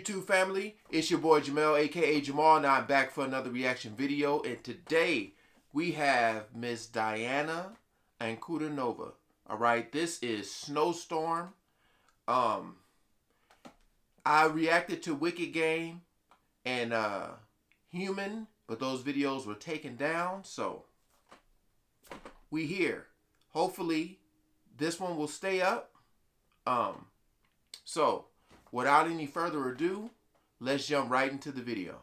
YouTube family? It's your boy Jamel, aka Jamal, and I'm back for another reaction video. And today we have Miss Diana Ankudinova. Alright, this is SNOWSTORM. I reacted to Wicked Game and Human, but those videos were taken down, so we here. Hopefully this one will stay up. So without any further ado, let's jump right into the video.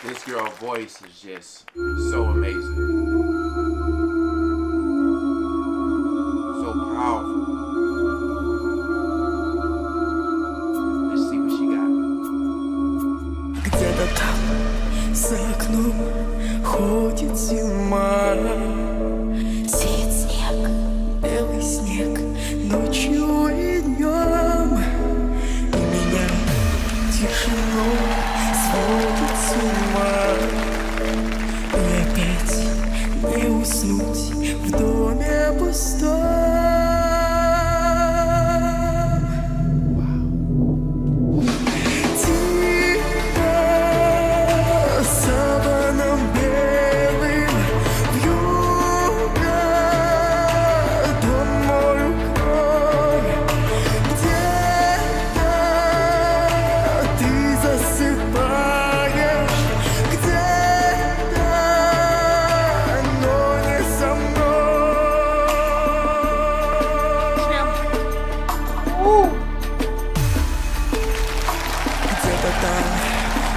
This girl's voice is just so amazing. So powerful. Let's see what she got. Где-то там, за окном, ходит зима. Сеет снег, белый снег, ночью и днем. И меня тишиной сводит с ума. И опять не уснуть в доме пустом.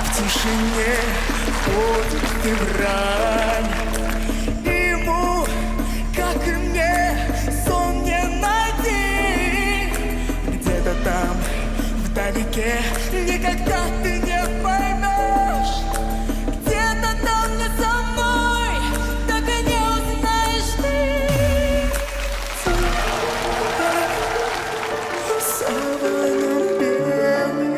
В тишине ходит февраль. Ему, как и мне, сон не найти. Где-то там, вдалеке, никогда ты не поймешь. Где-то там не со мной, так и не узнаешь ты. Саваном белым.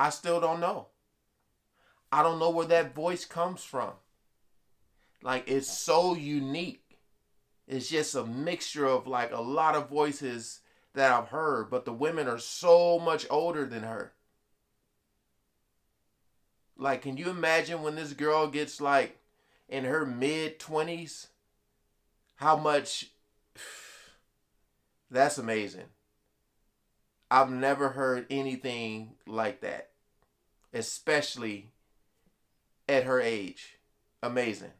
I still don't know. I don't know where that voice comes from. Like, it's so unique. It's just a mixture of like a lot of voices that I've heard, but the women are so much older than her. Like, can you imagine when this girl gets like in her mid-20s? How much? That's amazing. I've never heard anything like that, especially at her age. Amazing.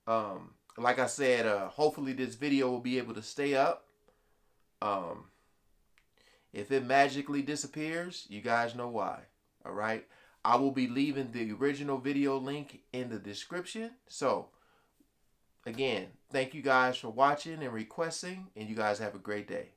Like I said, hopefully this video will be able to stay up. If it magically disappears, you guys know why. All right. I will be leaving the original video link in the description. So, again, thank you guys for watching and requesting, and you guys have a great day.